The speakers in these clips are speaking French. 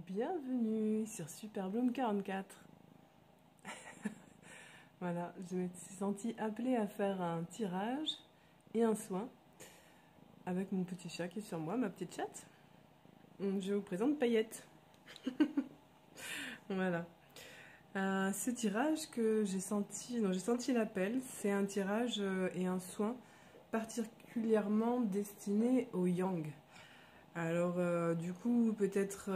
Bienvenue sur Super Bloom 44. Voilà, je me suis sentie appelée à faire un tirage et un soin avec mon petit chat qui est sur moi, ma petite chatte. Je vous présente Paillette. Voilà. Ce tirage que j'ai senti, dont j'ai senti l'appel, c'est un tirage et un soin particulièrement destiné au yang. Alors, du coup, peut-être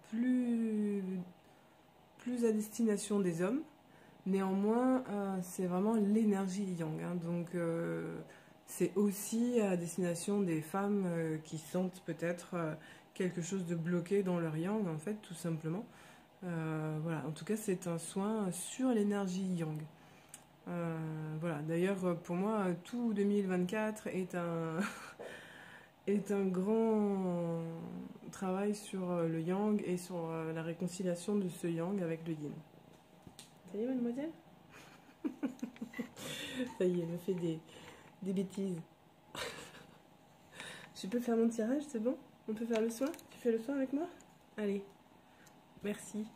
plus à destination des hommes. Néanmoins, c'est vraiment l'énergie yang, hein, donc c'est aussi à destination des femmes qui sentent peut-être quelque chose de bloqué dans leur yang, en fait, tout simplement. Voilà, en tout cas, c'est un soin sur l'énergie yang. Voilà, d'ailleurs, pour moi, tout 2024 est un, est un grand travail sur le yang et sur la réconciliation de ce yang avec le yin. Ça y est, mademoiselle? Ça y est, elle me fait des bêtises. Je peux faire mon tirage, c'est bon? On peut faire le soin? Tu fais le soin avec moi? Allez, merci.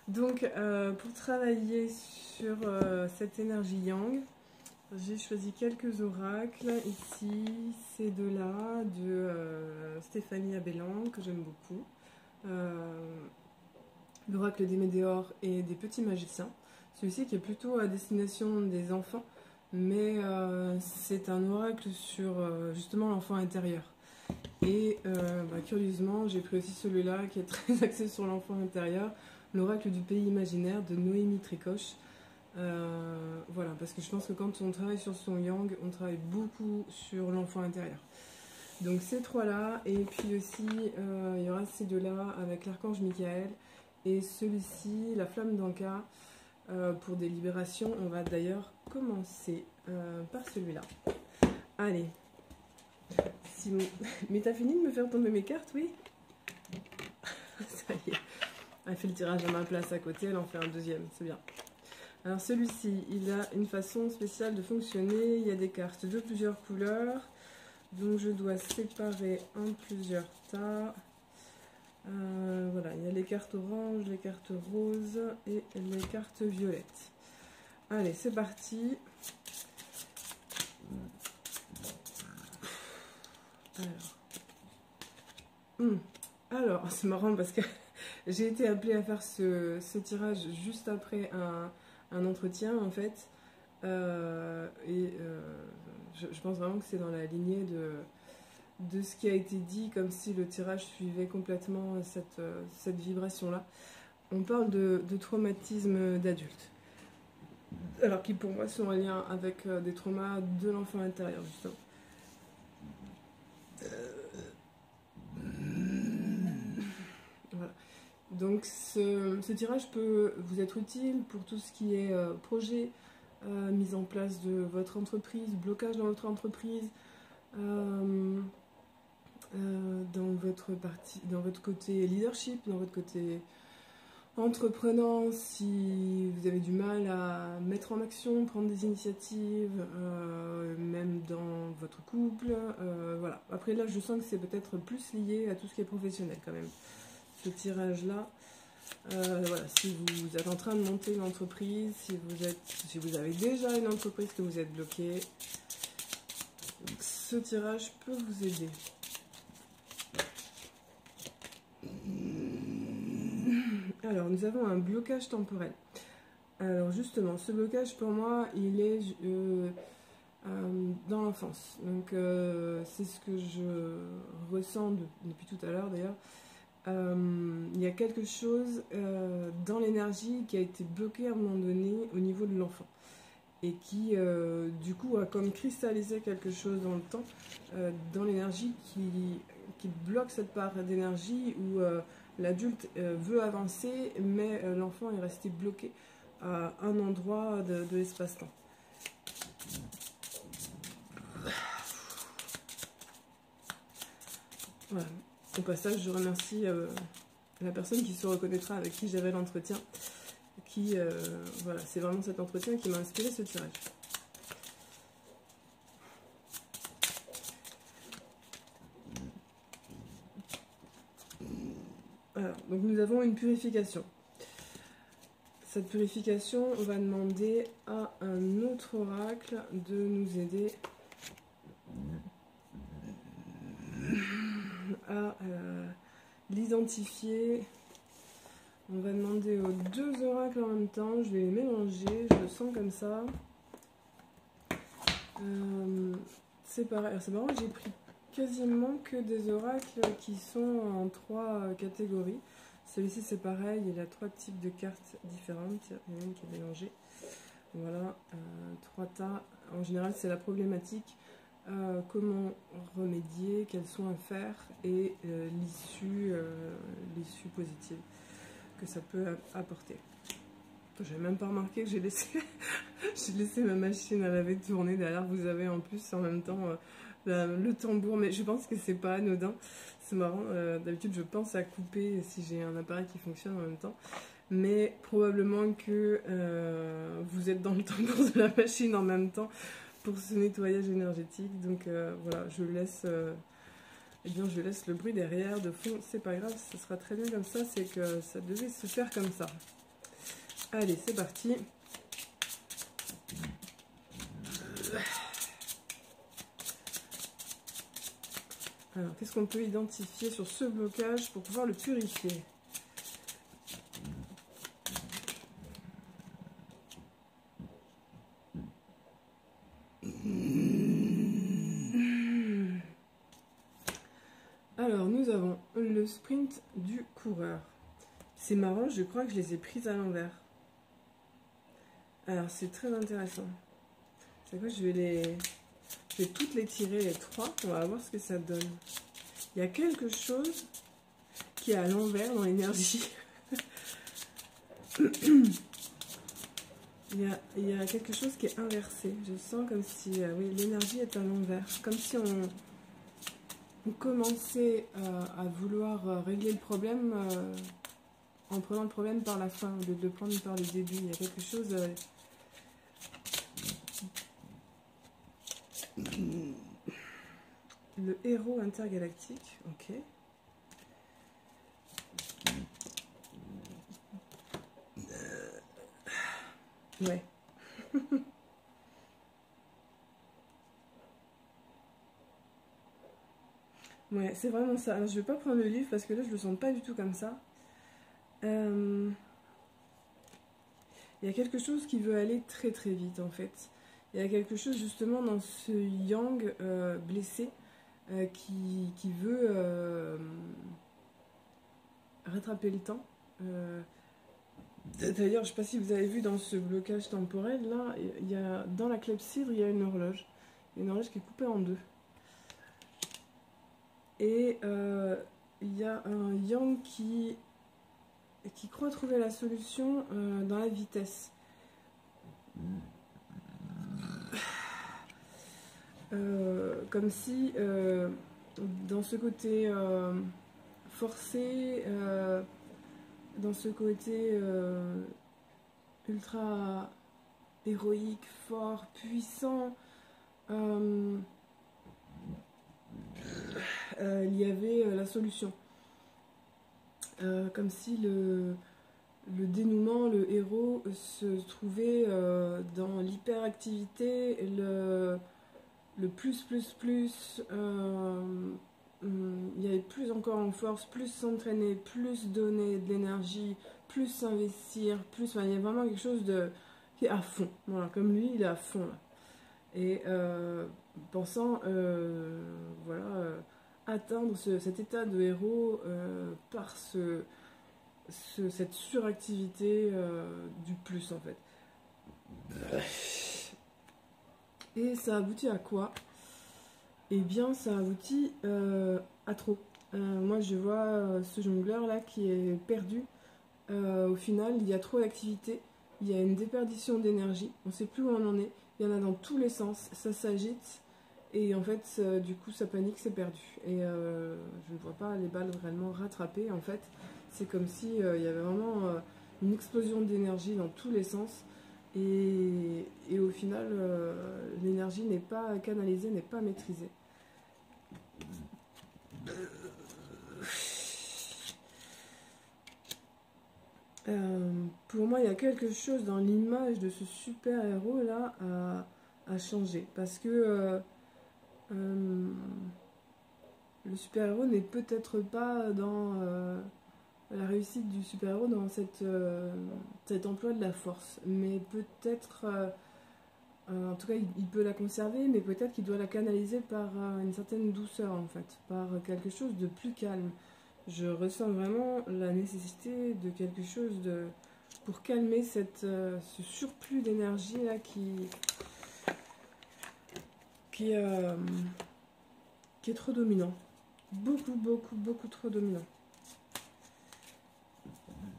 Donc, pour travailler sur cette énergie yang, j'ai choisi quelques oracles. Ici, ces deux-là, de Stéphanie Abellan, que j'aime beaucoup. L'oracle des météores et des petits magiciens. Celui-ci qui est plutôt à destination des enfants, mais c'est un oracle sur justement l'enfant intérieur. Et curieusement, j'ai pris aussi celui-là qui est très axé sur l'enfant intérieur, l'oracle du pays imaginaire de Noémie Tricoche. Voilà, parce que je pense que quand on travaille sur son yang, on travaille beaucoup sur l'enfant intérieur. Donc ces trois-là, et puis aussi il y aura ces deux-là avec l'archange Michael. Et celui-ci, la flamme d'Anka, pour des libérations. On va d'ailleurs commencer par celui-là. Allez. Simon. Mais t'as fini de me faire tomber mes cartes, oui? Ça y est. Elle fait le tirage à ma place à côté, elle en fait un deuxième, c'est bien. Alors celui-ci, il a une façon spéciale de fonctionner. Il y a des cartes de plusieurs couleurs. Donc je dois séparer en plusieurs tas. Voilà, il y a les cartes oranges, les cartes roses et les cartes violettes. Allez, c'est parti. Alors, c'est marrant parce que j'ai été appelée à faire ce tirage juste après un entretien en fait. Je pense vraiment que c'est dans la lignée de ce qui a été dit, comme si le tirage suivait complètement cette vibration-là. On parle de traumatisme d'adulte. Alors qui pour moi sont en lien avec des traumas de l'enfant intérieur, justement. Voilà. Donc ce tirage peut vous être utile pour tout ce qui est projet, mise en place de votre entreprise, blocage dans votre entreprise, dans votre côté leadership, dans votre côté entreprenant, si vous avez du mal à mettre en action, prendre des initiatives, même dans votre couple, voilà. Après là, je sens que c'est peut-être plus lié à tout ce qui est professionnel quand même. Ce tirage-là, voilà, si vous êtes en train de monter une entreprise, si vous avez déjà une entreprise que vous êtes bloqué, ce tirage peut vous aider. Alors, nous avons un blocage temporel. Alors, justement, ce blocage, pour moi, il est dans l'enfance. Donc, c'est ce que je ressens depuis tout à l'heure, d'ailleurs. Il y a quelque chose dans l'énergie qui a été bloqué à un moment donné au niveau de l'enfant. Et qui, du coup, a comme cristallisé quelque chose dans le temps, dans l'énergie qui bloque cette part d'énergie où l'adulte veut avancer, mais l'enfant est resté bloqué à un endroit de l'espace-temps. Voilà. Au passage, je remercie la personne qui se reconnaîtra avec qui j'avais l'entretien. Voilà, c'est vraiment cet entretien qui m'a inspiré ce tirage. Alors, donc nous avons une purification. Cette purification, on va demander à un autre oracle de nous aider à l'identifier. On va demander aux deux oracles en même temps. Je vais les mélanger, je le sens comme ça. C'est pareil. Alors, c'est marrant, j'ai pris quasiment que des oracles qui sont en 3 catégories. Celui-ci c'est pareil, il a 3 types de cartes différentes. Il y en a une qui est mélangée. Voilà, 3 tas. En général, c'est la problématique, comment remédier, quels soins faire et l'issue positive que ça peut apporter. J'ai même pas remarqué que j'ai laissé, j'ai laissé ma machine à laver tourner. Derrière, vous avez en plus en même temps le tambour, mais je pense que c'est pas anodin. C'est marrant, d'habitude je pense à couper si j'ai un appareil qui fonctionne en même temps. Mais probablement que vous êtes dans le tambour de la machine en même temps pour ce nettoyage énergétique. Donc voilà, je laisse le bruit derrière de fond. C'est pas grave, ça sera très bien comme ça. C'est que ça devait se faire comme ça. Allez, c'est parti. Alors, qu'est-ce qu'on peut identifier sur ce blocage pour pouvoir le purifier? Alors, nous avons le sprint du coureur. C'est marrant, je crois que je les ai prises à l'envers. Alors, c'est très intéressant. C'est quoi, je vais toutes les tirer, les 3. On va voir ce que ça donne. Il y a quelque chose qui est à l'envers dans l'énergie. Il y a quelque chose qui est inversé. Je sens comme si oui, l'énergie est à l'envers. Comme si on commençait à vouloir régler le problème en prenant le problème par la fin, au lieu de le prendre par le début. Il y a quelque chose... Le héros intergalactique, ok. Ouais. Ouais, c'est vraiment ça. Alors, je vais pas prendre le livre parce que là, je le sens pas du tout comme ça. Il y a quelque chose qui veut aller très très vite en fait. Il y a quelque chose justement dans ce yang blessé qui veut rattraper le temps. D'ailleurs, je ne sais pas si vous avez vu dans ce blocage temporel, là, il y a, dans la clepsydre, il y a une horloge. Une horloge qui est coupée en deux. Et il y a un yang qui croit trouver la solution dans la vitesse. Comme si dans ce côté forcé, dans ce côté ultra héroïque, fort, puissant, il y avait la solution. Comme si le dénouement, le héros se trouvait dans l'hyperactivité, le plus, il y avait plus encore en force, plus s'entraîner, plus donner de l'énergie, plus s'investir, plus, enfin, il y a vraiment quelque chose qui est à fond, voilà, comme lui, il est à fond là. Et pensant, voilà, atteindre cet état de héros par cette suractivité du plus en fait. Et ça aboutit à quoi? Eh bien, ça aboutit à trop. Moi, je vois ce jongleur là qui est perdu. Au final, il y a trop d'activité. Il y a une déperdition d'énergie. On ne sait plus où on en est. Il y en a dans tous les sens. Ça s'agite. Et en fait, du coup, ça panique, c'est perdu. Et je ne vois pas les balles vraiment rattrapées. En fait, c'est comme si il y avait vraiment une explosion d'énergie dans tous les sens. Et au final, l'énergie n'est pas canalisée, n'est pas maîtrisée. Pour moi, il y a quelque chose dans l'image de ce super-héros là à changer. Parce que euh, le super-héros n'est peut-être pas dans la réussite du super-héros dans cet emploi de la force. Mais peut-être, en tout cas, il peut la conserver, mais peut-être qu'il doit la canaliser par une certaine douceur en fait, par quelque chose de plus calme. Je ressens vraiment la nécessité de quelque chose de pour calmer ce surplus d'énergie là qui, euh, qui est trop dominant. Beaucoup trop dominant.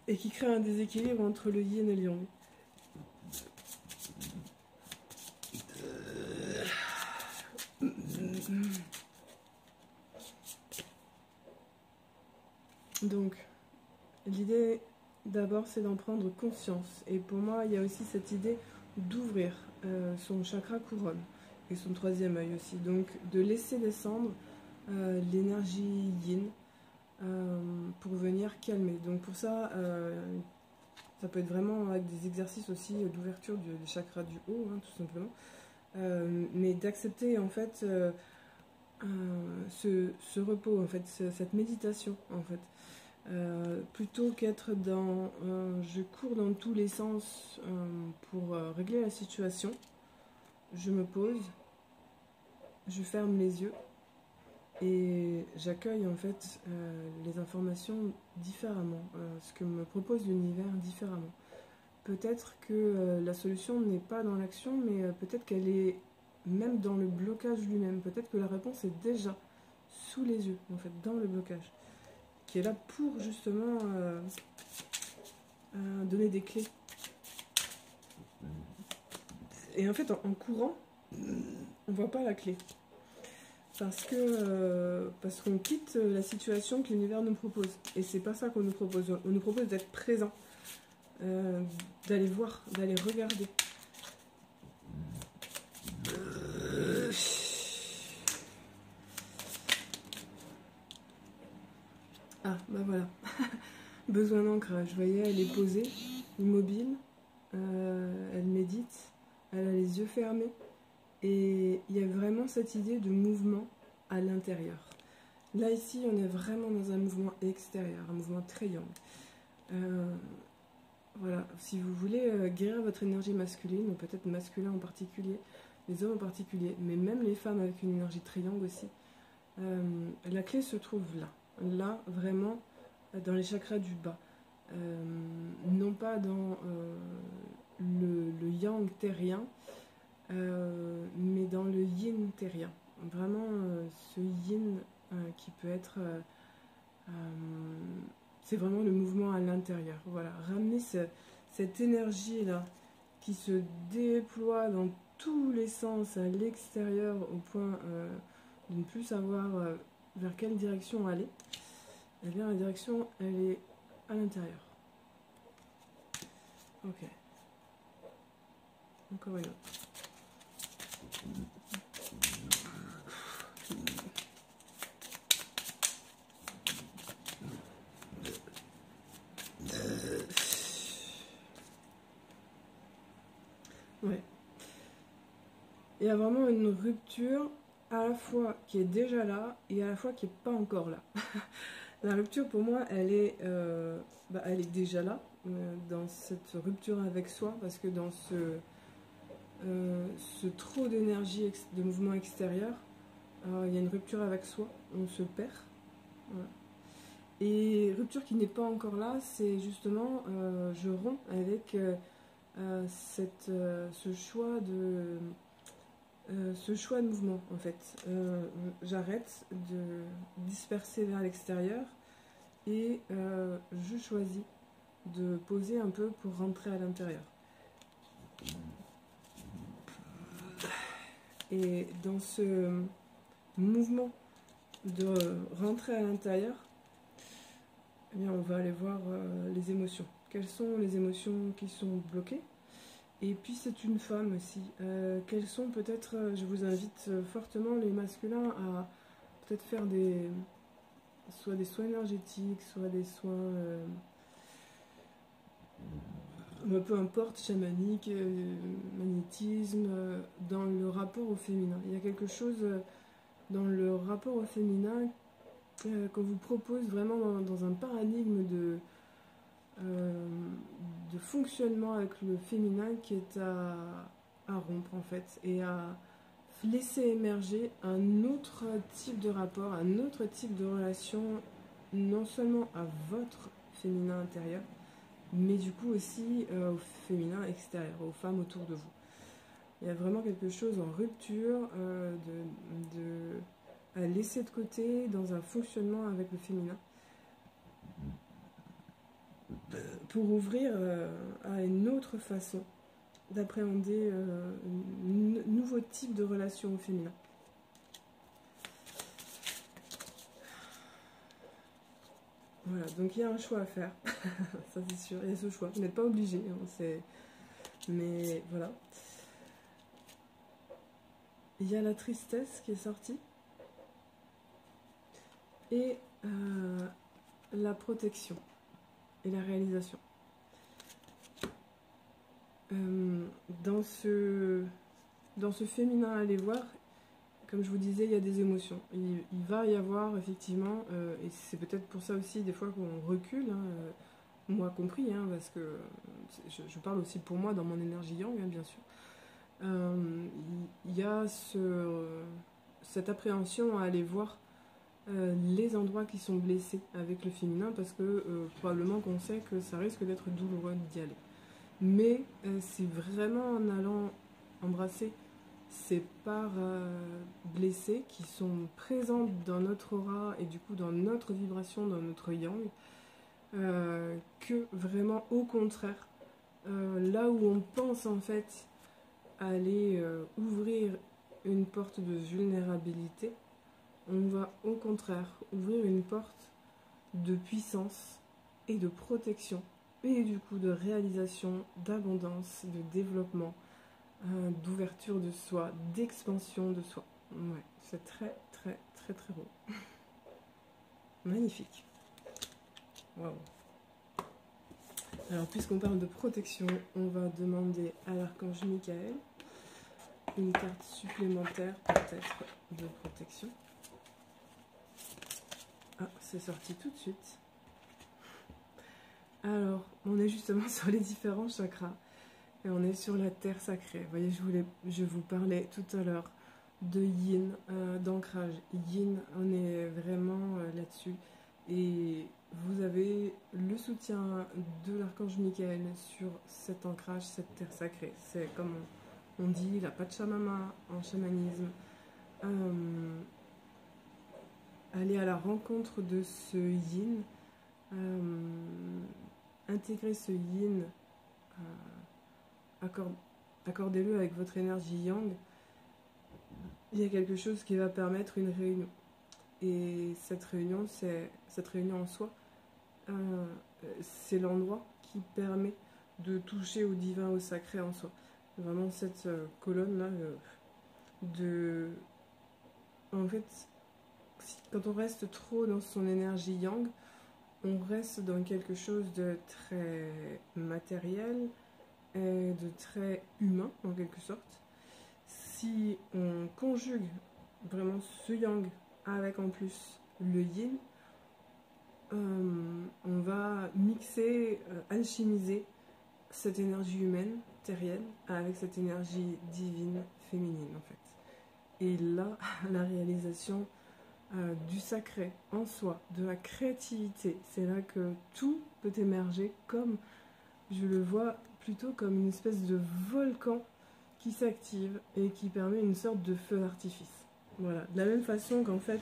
Et qui crée un déséquilibre entre le yin et le yang. Donc, l'idée d'abord c'est d'en prendre conscience. Et pour moi, il y a aussi cette idée d'ouvrir son chakra couronne et son troisième œil aussi. Donc, de laisser descendre l'énergie yin pour venir calmer. Donc, pour ça, ça peut être vraiment avec des exercices aussi d'ouverture du chakra du haut, hein, tout simplement. Mais d'accepter en fait ce repos, en fait, cette méditation, en fait. Plutôt qu'être dans je cours dans tous les sens pour régler la situation, je me pose, je ferme les yeux et j'accueille en fait les informations différemment, ce que me propose l'univers différemment. Peut-être que la solution n'est pas dans l'action, mais peut-être qu'elle est même dans le blocage lui-même. Peut-être que la réponse est déjà sous les yeux, en fait, dans le blocage, qui est là pour justement donner des clés. Et en fait, en courant, on voit pas la clé. Parce qu'on quitte la situation que l'univers nous propose. Et c'est pas ça qu'on nous propose. On nous propose d'être présent, d'aller voir, d'aller regarder. Ah, bah voilà. Besoin d'ancrage. Vous voyez, elle est posée, immobile, elle médite, elle a les yeux fermés. Et il y a vraiment cette idée de mouvement à l'intérieur. Là, ici, on est vraiment dans un mouvement extérieur, un mouvement très yang. Voilà, si vous voulez guérir votre énergie masculine, ou peut-être masculin en particulier, les hommes en particulier, mais même les femmes avec une énergie triangle aussi, la clé se trouve là. Là, vraiment, dans les chakras du bas. Non pas dans le yang terrien, mais dans le yin terrien. Vraiment, ce yin qui peut être... c'est vraiment le mouvement à l'intérieur. Voilà, ramener cette énergie-là qui se déploie dans tous les sens à l'extérieur au point de ne plus savoir vers quelle direction aller. Eh bien, la direction, elle est à l'intérieur. Ok. Encore une autre. Ouais. Il y a vraiment une rupture à la fois qui est déjà là et à la fois qui n'est pas encore là. La rupture pour moi elle est déjà là dans cette rupture avec soi, parce que dans ce trop d'énergie, de mouvement extérieur, il y a une rupture avec soi, on se perd. Voilà. Et rupture qui n'est pas encore là, c'est justement je romps avec ce choix de mouvement en fait. J'arrête de disperser vers l'extérieur et je choisis de poser un peu pour rentrer à l'intérieur. Et dans ce mouvement de rentrer à l'intérieur, eh bien, on va aller voir les émotions. Quelles sont les émotions qui sont bloquées? Et puis c'est une femme aussi. Quels sont peut-être, je vous invite fortement les masculins à peut-être faire soit des soins énergétiques, soit des soins peu importe, chamanique, magnétisme, dans le rapport au féminin. Il y a quelque chose dans le rapport au féminin qu'on vous propose vraiment dans un paradigme de fonctionnement avec le féminin qui est à rompre en fait, et à laisser émerger un autre type de rapport, un autre type de relation, non seulement à votre féminin intérieur, mais du coup aussi au féminin extérieur, aux femmes autour de vous. Il y a vraiment quelque chose en rupture à laisser de côté dans un fonctionnement avec le féminin pour ouvrir à une autre façon d'appréhender un nouveau type de relation au féminin. Voilà, donc il y a un choix à faire, ça c'est sûr, il y a ce choix, vous n'êtes pas obligé, hein, mais voilà. Il y a la tristesse qui est sortie, et la protection, et la réalisation. Dans ce féminin à aller voir, comme je vous disais, il y a des émotions. Il va y avoir effectivement, et c'est peut-être pour ça aussi des fois qu'on recule, hein, moi compris, hein, parce que je parle aussi pour moi dans mon énergie yang, hein, bien sûr. Il y a cette appréhension à aller voir les endroits qui sont blessés avec le féminin, parce que probablement qu'on sait que ça risque d'être douloureux d'y aller. Mais c'est vraiment en allant embrasser ces parts blessées qui sont présentes dans notre aura et du coup dans notre vibration, dans notre yang, que vraiment au contraire, là où on pense en fait aller ouvrir une porte de vulnérabilité, on va au contraire ouvrir une porte de puissance et de protection, et du coup de réalisation, d'abondance, de développement, d'ouverture de soi, d'expansion de soi. Ouais, c'est très très très très beau. Magnifique. Waouh. Alors puisqu'on parle de protection, on va demander à l'archange Michael une carte supplémentaire peut-être de protection. Ah, c'est sorti tout de suite. Alors, on est justement sur les différents chakras et on est sur la terre sacrée. Vous voyez, je vous parlais tout à l'heure de yin, d'ancrage. Yin, on est vraiment là-dessus. Et vous avez le soutien de l'archange Michael sur cet ancrage, cette terre sacrée. C'est comme on dit la Pachamama en chamanisme. Aller à la rencontre de ce yin, intégrer ce yin, accordez-le avec votre énergie yang. Il y a quelque chose qui va permettre une réunion. Et cette réunion en soi, c'est l'endroit qui permet de toucher au divin, au sacré en soi. Vraiment cette colonne-là en fait, quand on reste trop dans son énergie yang, on reste dans quelque chose de très matériel et de très humain en quelque sorte. Si on conjugue vraiment ce yang avec en plus le yin, on va mixer, alchimiser cette énergie humaine, terrienne, avec cette énergie divine, féminine en fait. Et là, la réalisation du sacré en soi, de la créativité, c'est là que tout peut émerger, comme je le vois plutôt comme une espèce de volcan qui s'active et qui permet une sorte de feu d'artifice. Voilà, de la même façon qu'en fait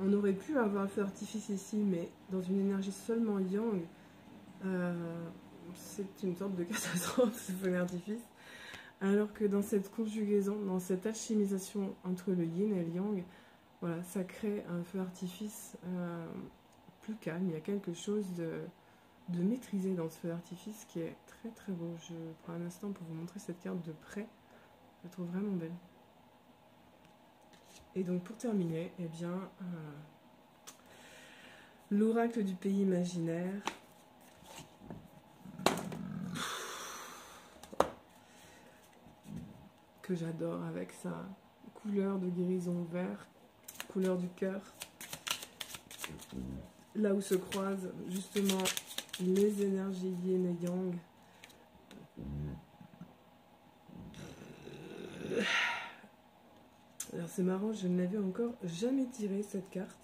on aurait pu avoir un feu d'artifice ici, mais dans une énergie seulement yang, c'est une sorte de catastrophe ce feu d'artifice, alors que dans cette conjugaison, dans cette alchimisation entre le yin et le yang, voilà, ça crée un feu d'artifice plus calme. Il y a quelque chose de maîtrisé dans ce feu d'artifice qui est très très beau. Je prends un instant pour vous montrer cette carte de près. Je la trouve vraiment belle. Et donc pour terminer, eh bien, l'oracle du pays imaginaire. que j'adore avec sa couleur de guérison vert, couleur du cœur. Là où se croisent justement les énergies yin et yang. Alors c'est marrant, je ne l'avais encore jamais tiré cette carte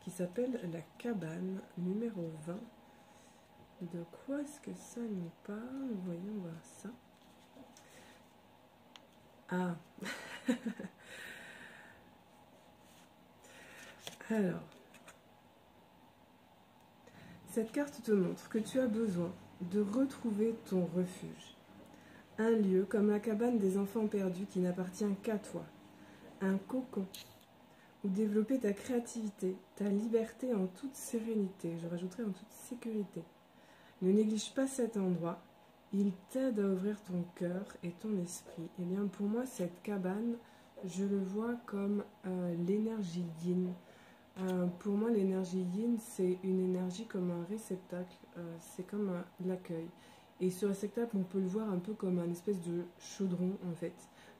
qui s'appelle la cabane numéro 20. De quoi est-ce que ça nous parle? Voyons voir ça. Ah. Alors, cette carte te montre que tu as besoin de retrouver ton refuge. Un lieu comme la cabane des enfants perdus qui n'appartient qu'à toi. Un cocon où développer ta créativité, ta liberté en toute sérénité, je rajouterais en toute sécurité. Ne néglige pas cet endroit, il t'aide à ouvrir ton cœur et ton esprit. Et bien pour moi, cette cabane, je le vois comme l'énergie yin. Pour moi, l'énergie yin, c'est une énergie comme un réceptacle, c'est comme l'accueil. Et ce réceptacle, on peut le voir un peu comme un espèce de chaudron, en fait,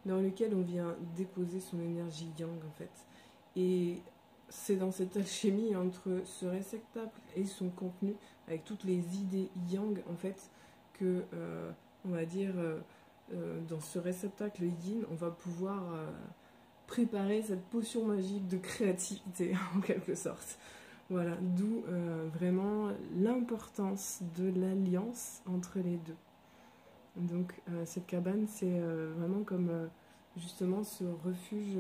dans lequel on vient déposer son énergie yang, en fait. Et c'est dans cette alchimie entre ce réceptacle et son contenu, avec toutes les idées yang, en fait, que, on va dire, dans ce réceptacle yin, on va pouvoir préparer cette potion magique de créativité, en quelque sorte. Voilà, d'où vraiment l'importance de l'alliance entre les deux. Donc cette cabane, c'est vraiment comme justement ce refuge.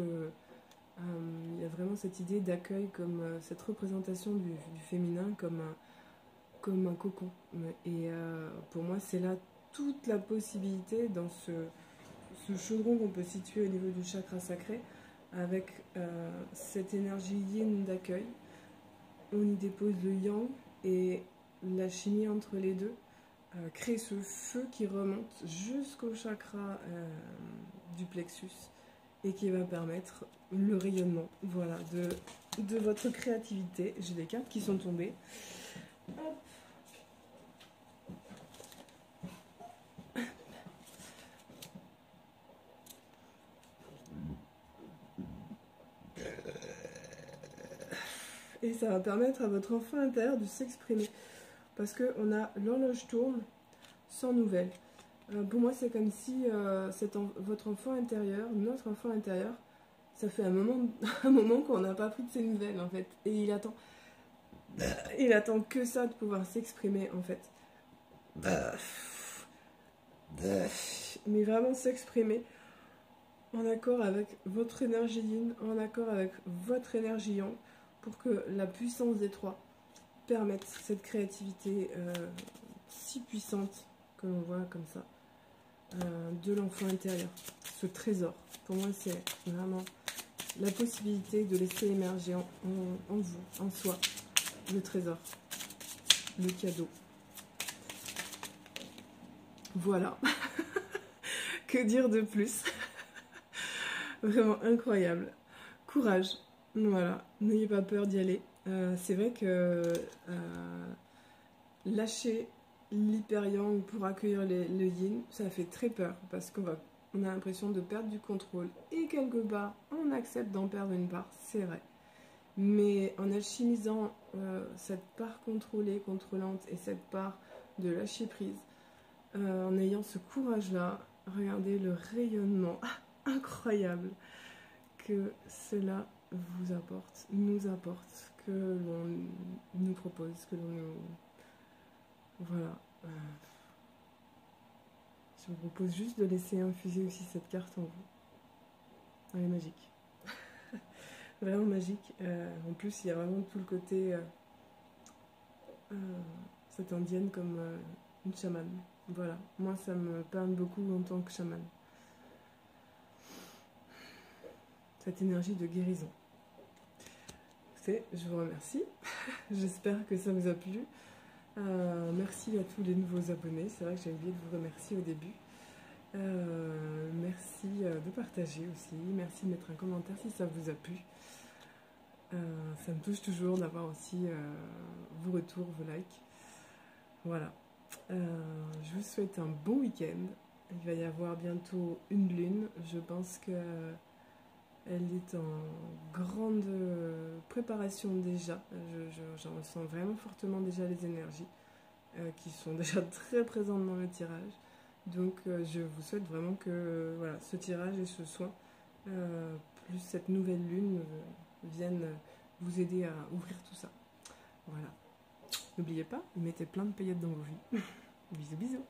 Il y a vraiment cette idée d'accueil, comme cette représentation du féminin comme un cocon. Et pour moi, c'est là toute la possibilité dans ce chaudron qu'on peut situer au niveau du chakra sacré, avec cette énergie yin d'accueil. On y dépose le yang et la chimie entre les deux crée ce feu qui remonte jusqu'au chakra du plexus et qui va permettre le rayonnement, voilà, de votre créativité. J'ai des cartes qui sont tombées. Hop. Et ça va permettre à votre enfant intérieur de s'exprimer. Parce qu'on a l'horloge tourne sans nouvelles. Pour moi, c'est comme si votre enfant intérieur, notre enfant intérieur, ça fait un moment qu'on n'a pas pris de ses nouvelles, en fait. Et il attend que ça de pouvoir s'exprimer, en fait. Mais vraiment s'exprimer en accord avec votre énergie yin, en accord avec votre énergie yang, pour que la puissance des trois permette cette créativité si puissante que l'on voit comme ça, de l'enfant intérieur. Ce trésor, pour moi, c'est vraiment la possibilité de laisser émerger en vous, en soi, le trésor, le cadeau. Voilà. Que dire de plus? Vraiment incroyable. Courage. Voilà. N'ayez pas peur d'y aller. C'est vrai que lâcher l'hyper yang pour accueillir le yin, ça fait très peur parce qu'on a l'impression de perdre du contrôle. Et quelque part, on accepte d'en perdre une part, c'est vrai. Mais en alchimisant cette part contrôlée, contrôlante et cette part de lâcher prise, en ayant ce courage-là, regardez le rayonnement incroyable que cela vous apporte, nous apporte, que l'on nous propose, que l'on nous... Voilà. Je vous propose juste de laisser infuser aussi cette carte en vous. Elle est magique. Vraiment magique. En plus, il y a vraiment tout le côté... cette indienne comme une chamane. Voilà. Moi, ça me parle beaucoup en tant que chamane. Cette énergie de guérison. Je vous remercie. J'espère que ça vous a plu. Merci à tous les nouveaux abonnés. C'est vrai que j'ai oublié de vous remercier au début. Merci de partager aussi. Merci de mettre un commentaire si ça vous a plu. Ça me touche toujours d'avoir aussi vos retours, vos likes. Voilà. Je vous souhaite un bon week-end. Il va y avoir bientôt une lune. Je pense que elle est en grande préparation déjà. J'en ressens vraiment fortement déjà les énergies qui sont déjà très présentes dans le tirage. Donc je vous souhaite vraiment que voilà, ce tirage et ce soin, plus cette nouvelle lune, viennent vous aider à ouvrir tout ça. Voilà. N'oubliez pas, mettez plein de paillettes dans vos vies. Bisous bisous.